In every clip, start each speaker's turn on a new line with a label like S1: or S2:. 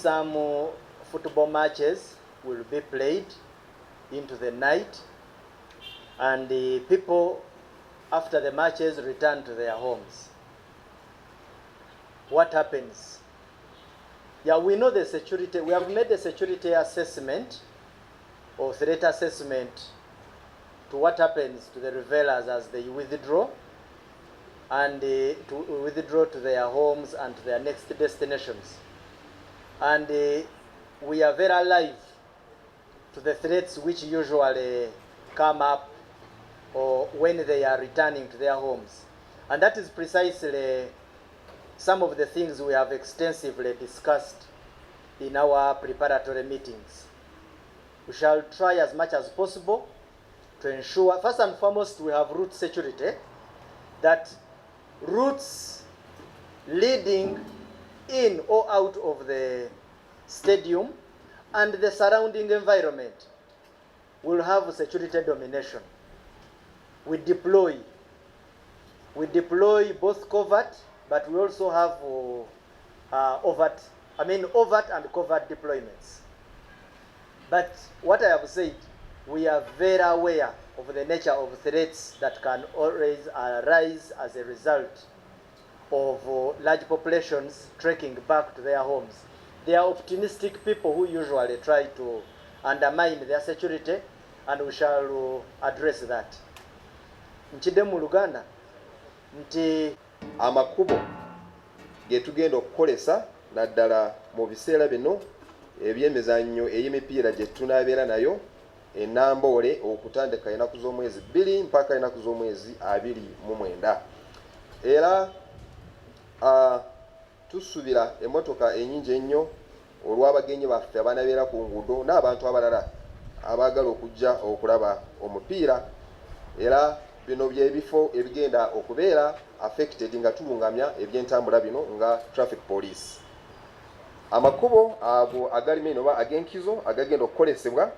S1: some football matches will be played into the night, and the people after the matches return to their homes. What happens? Yeah, we know the security. We have made the security assessment or threat assessment to what happens to the revelers as they withdraw and to withdraw to their homes and to their next destinations. And we are very alive to the threats which usually come up or when they are returning to their homes. And that is precisely some of the things we have extensively discussed in our preparatory meetings. We shall try as much as possible to ensure, first and foremost, we have route security, that routes leading in or out of the stadium and the surrounding environment will have security domination. We deploy both covert, but we also have overt and covert deployments. But what I have said, we are very aware of the nature of threats that can always arise as a result of large populations trekking back to their homes. There are optimistic people who usually try to undermine their security, and we shall address that. Nchide mu Luganda nti
S2: amakubo getugenda okukolesa naddala mu biseera bino ebyemizannyo ey'emipiira gye tunaabeera nayo enamboole okutandika ennaku z'omwezi 2 mpaka ennaku z'omwezi 29. Era tusuubira emmotoka ennyingi ennyo olw'abagenyi baffe abanabeera ku nguudo n'abantu abalala abaagala okujja okulaba omupiira. Era bino byebifo ebigenda okubeera affected nga tulungamya ebyentambula bino nga traffic police. Amakubo ago agalimu eno oba ag'enkizo agagenda okukolesebwa,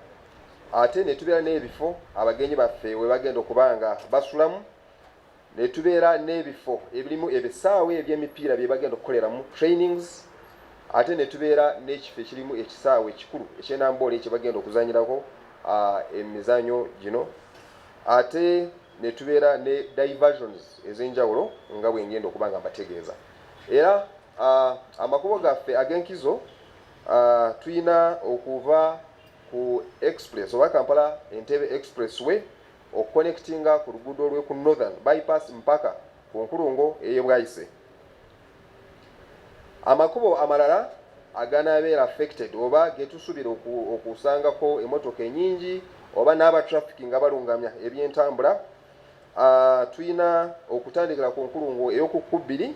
S2: ate ne tubeera n'ebifo abagenyi baffe we bagenda okuba nga basulamu, ne tubeera n'ebifo ebirimu ebisaawe eby'emipiira bye bagenda okukoleramu trainings, ate ne tubeera n'ekifo ekirimu ekisaawe ekikulu eky'enamboole ekye bagenda okuzanyirako emizannyo gino, ate ne tubeera ne diversions ez'enjawulo nga bwe ngenda okuba nga mbategeeza. Era amakubo gaffe ag'enkizo tulina okuva ku express oba Kampala Entebbe expressway okuconnectinga ku luguudo olwe ku northern bypass mpaka ku nkulungo ey'e Bwaise. Amakubo amalala aganaabeera affected oba getusuubira okusangako emmotoka ennyingi oba n'aba traffic nga balungamya ebyentambula, tulina okutandikira ku nkulungo ey'oku2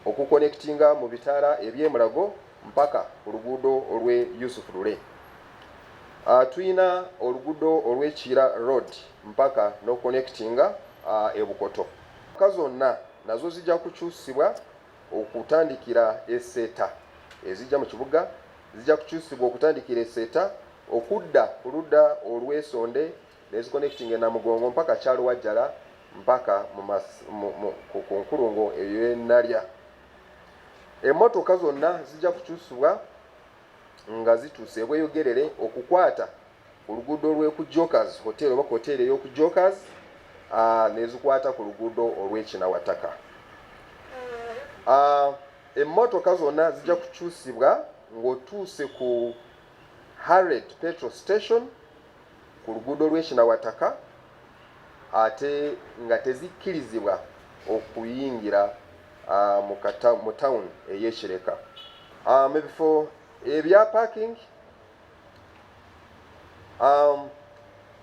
S2: okuconnectinga mu bitaala eby'emulago mpaka ku luguudo olwe Yusuf Lule. Tulina oluguudo olw'Ekira road mpaka n'oconnectinga ebukoto. Zonna nazo zijja kukyusibwa okutandikira Esseeta ezijja mu kibuga, zijja kukyusibwa okutandikira Esseeta okudda ku ludda olw'Esonde n'eziconnecting Namugongo mpaka Kyalo Wajjala mpaka ku nkulungo ey'Enalya. Emmotoka zonna zijja kukyusibwa nga zituuse bweyogerere okukwata oluguudo olw'eku Jokers hotel oba hoteli ey'oku Jokers nezikwata ku luguudo olw'Ekinawataka. Emmotoka zonna zijja kukyusibwa ng'otuuse ku Harriet petrol station ku luguudo olw'Ekinawataka, ate nga tezikkirizibwa okuyingira mu town ey'Ekireka. Ebifo ebya parking,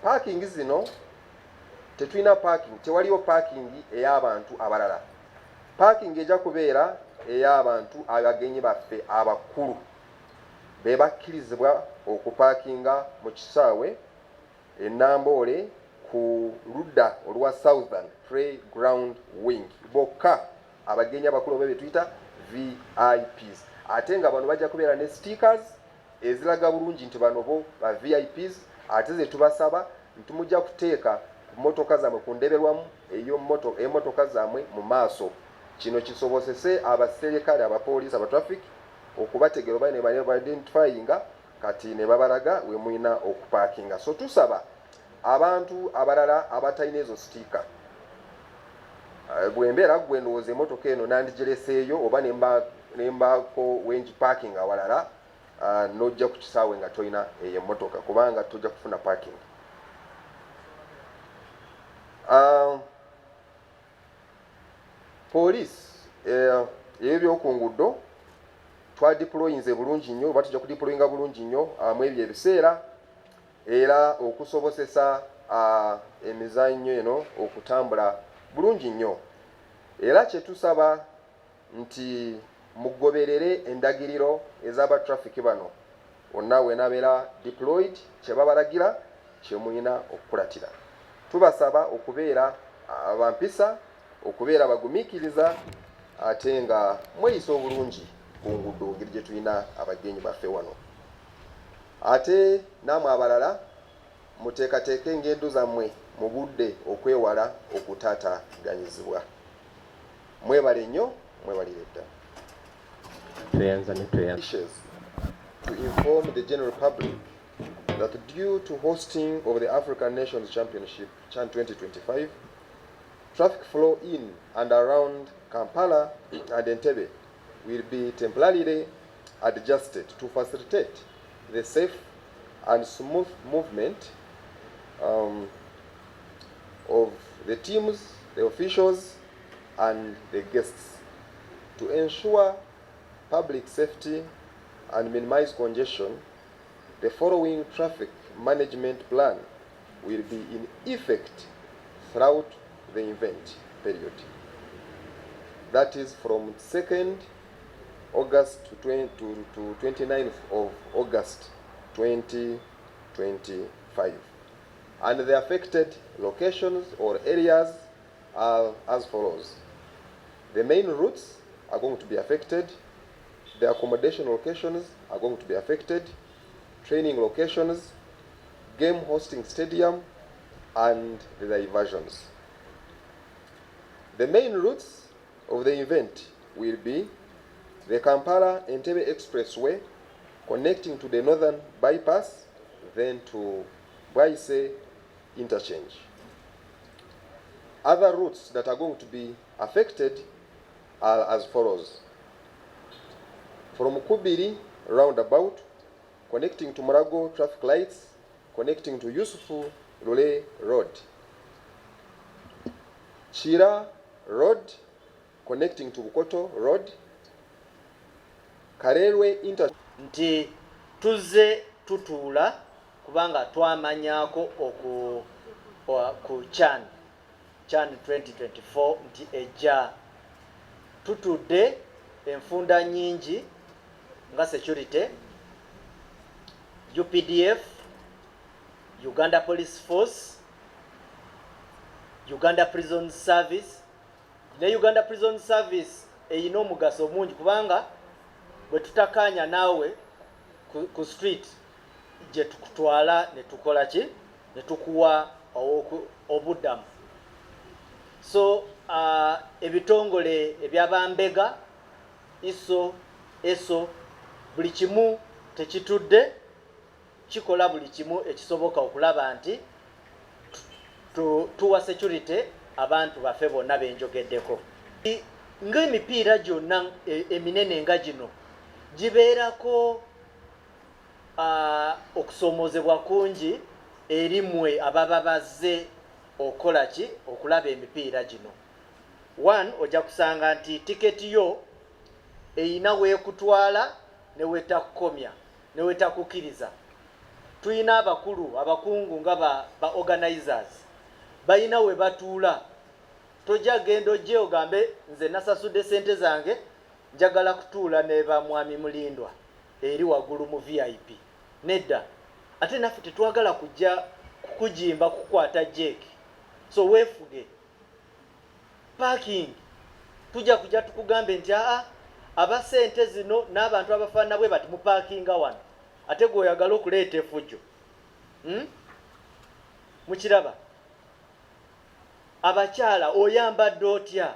S2: parking zino tetulina parking, tewaliyo parking ey'abantu abalala. Parking ejja kubeera ey'abantu abagenyi baffe abakulu be bakkirizibwa okupaakinga mu kisaawe enamboole ku ludda olwa Southern Playground Wing, bokka abagenyi abakulu be tuyita VIPs. Ate nga bano bajja kubeera ne stickers eziraga bulungi nti bano bo ba VIPs, ate ze tubasaba nti mujja kuteeka ku mmotoka zammwe ku ndeberwamu emmotoka zammwe mu maaso. Kino kisobosese abaserikale, abapoliisi, abatraffic okubategera oba ne bali identifyinga kati ne babalaga we mulina okuparkinga. So tusaba abantu abalala abatalina ezo sitiika bwe mbeera gwe ndowooza emmotoka eno nandigireseeyo oba nembaako wengi parking awalala nojja ku kisaawe nga tolina eyo emmotoka kubanga tojja kufuna parking. Poliisi ey'ebyoku nguudo twadiployinze bulungi nnyo oba tujja kudiployinga bulungi nnyo mu ebyo ebiseera era okusobozesa emizannyo eno okutambula bulungi nnyo. Era kyetusaba nti mugoberere endagiriro ez'aba traffic bano wonna wenabeera deployed kyebabalagira kyemulina okukulatira. Tubasaba okubeera abampisa, okubeera bagumiikiriza ate nga mweyisa obulungi ku nguudo ngeri gye tulina abagenyi baffe wano. Ate naamwe abalala muteekateeka engendo zammwe mu budde okwewala okutaataaganyizibwa. Mwebale nnyo, mwebalire ddala. To inform the general public that due to hosting of the African Nations Championship CHAN 2025, traffic flow in and around Kampala and Entebbe will be temporarily adjusted to facilitate the safe and smooth movement of the teams, the officials, and the guests. To ensure public safety and minimize congestion, the following traffic management plan will be in effect throughout the event period. That is from 2nd August to 29th of August 2025. And the affected locations or areas are as follows. The main routes are going to be affected. The accommodation locations are going to be affected. Training locations, game hosting stadium, and the diversions. The main routes of the event will be the Kampala-Entebbe Expressway connecting to the Northern Bypass, then to Bwaise Interchange. Other routes that are going to be affected are as follows. From Kubiri roundabout, connecting to Marago traffic lights, connecting to Yusufu Lule Road. Chira Road, connecting to Bukoto Road. Karelwe Inter.
S1: Nti tuze tutula kubanga twamanyako ku CHAN 2024 nti ejja tutudde enfunda nyingi nga security, UPDF, Uganda Police Force, Uganda Prison Service. Ne Uganda Prison Service eyina omugaso mungi kubanga bwe tutakanya naawe ku street gye tukutwala ne tukola ki ne tukuwa obuddamu. So ebitongole ebyabambega eso buli kimu tekitudde kikola buli kimu ekisoboka okulaba nti tuwa security abantu baffe bonna benjogeddeko. Ng'emipiira gyonna eminene nga gino gibeerako okusoomozebwa kungi eri mmwe ababa bazze okola ki okulaba emipiira gino. One, ojja kusanga nti tiketi yo eyina weekutwala ne weetakukomya ne weetakukiriza. Tuyina abakungu nga ba organizers bayina we batuula. Tojja genda ojje ogambe nze nasasudde sente zange njagala kutuula ne ba mwami Mulindwa eri waggulu mu VIP. Nedda, ate naffe tetwagala kujja kukujimba kukwata jeki. So weefuge parking tujja kujja tukugambe nti aba sente zino n'abantu abafaana bwe bati mu parkinga wano ate gweoyagala okuleeta effujjo. Mukiraba abakyala oyambadde otya?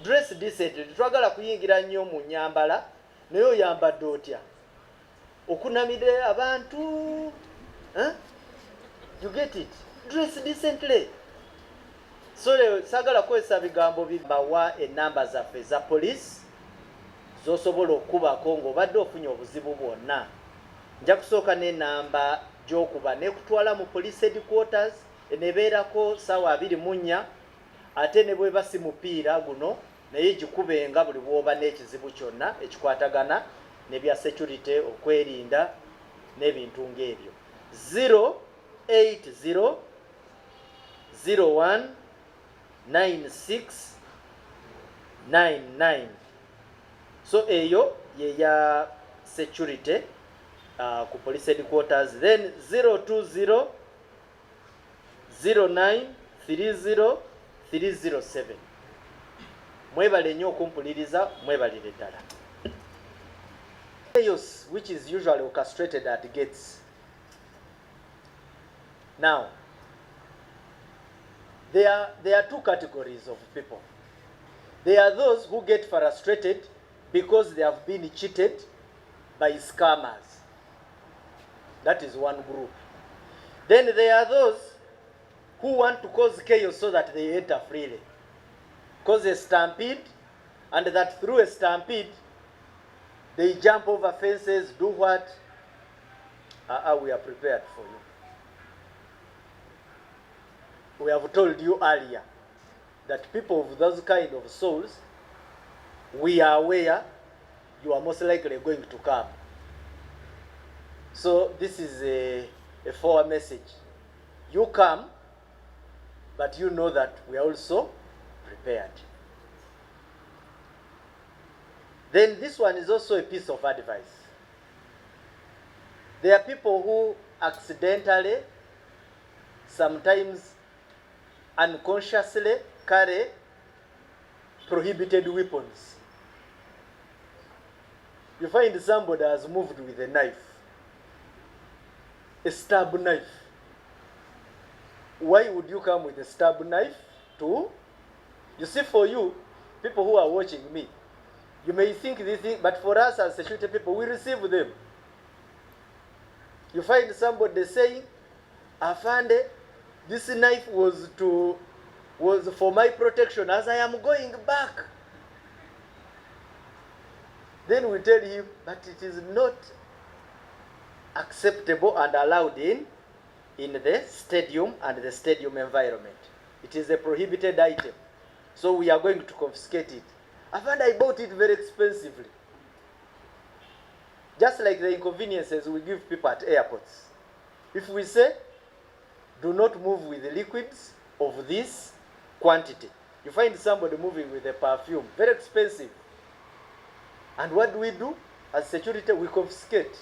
S1: Dress decently. Twagala kuyingira nnyo mu nyambala naye oyambadde otya okunamire abantu you get it, dress decently. So sagala kwesa bigambo bibawa enamba zaffe za police zosobola okubako ng'obadde ofunye obuzibu bwonna. Nja kusooka n'enamba gy'okuba nekutwala mu police headquarters enebeerako ssaawa 24, ate ne bweba si mupiira guno naye gikubenga buli bw'oba n'ekizibu kyonna ekikwatagana n'ebya security, okwerinda n'ebintu ng'ebyo. 080 01 9699. So eyo ye ya security ku police headquarters. Then 020 09 30 307. Mwebale nnyo okumpuliriza, mwebalire ddala. Chaos which is usually orchestrated at gates. Now, there are two categories of people. There are those who get frustrated because they have been cheated by scammers. That is one group. Then there are those who want to cause chaos so that they enter freely. Cause a stampede, and that through a stampede, they jump over fences, do what? We are prepared for you. We have told you earlier that people of those kind of souls, we are aware you are most likely going to come. So this is a forward message. You come, but you know that we are also prepared. Then this one is also a piece of advice. There are people who accidentally, sometimes unconsciously, carry prohibited weapons. You find somebody has moved with a knife, a stab knife. Why would you come with a stab knife to? You see, for you, people who are watching me, you may think this thing, but for us as security people, we receive them. You find somebody saying, Afande, this knife was for my protection as I am going back. Then we tell him, but it is not acceptable and allowed in the stadium and the stadium environment. It is a prohibited item. So we are going to confiscate it. Afande, I bought it very expensively. Just like the inconveniences we give people at airports. If we say, do not move with liquids of this quantity, you find somebody moving with a perfume, very expensive. And what do? As security, we confiscate.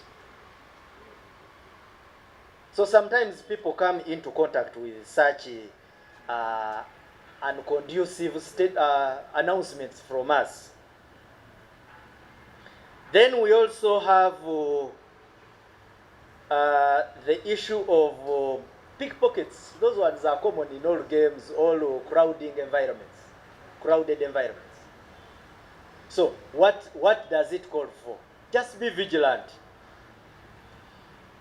S1: So sometimes people come into contact with such unconducive announcements from us. Then we also have the issue of pickpockets. Those ones are common in all games, all crowded environments. So what does it call for? Just be vigilant.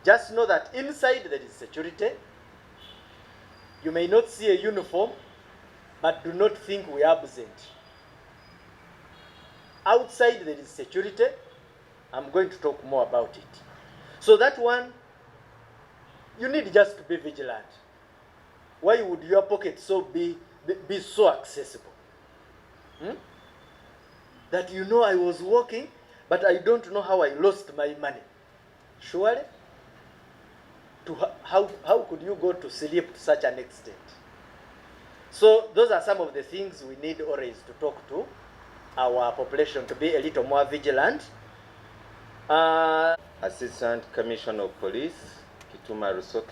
S1: Just know that inside there is security. You may not see a uniform, but do not think we are absent. Outside there is security. I'm going to talk more about it. So that one, you need just to be vigilant. Why would your pocket be so accessible? That you know I was walking, but I don't know how I lost my money. Surely? How could you go to sleep to such an extent? So those are some of the things we need always to talk to our population, to be a little more vigilant. Assistant Commissioner of Police, Kituma Rusoke.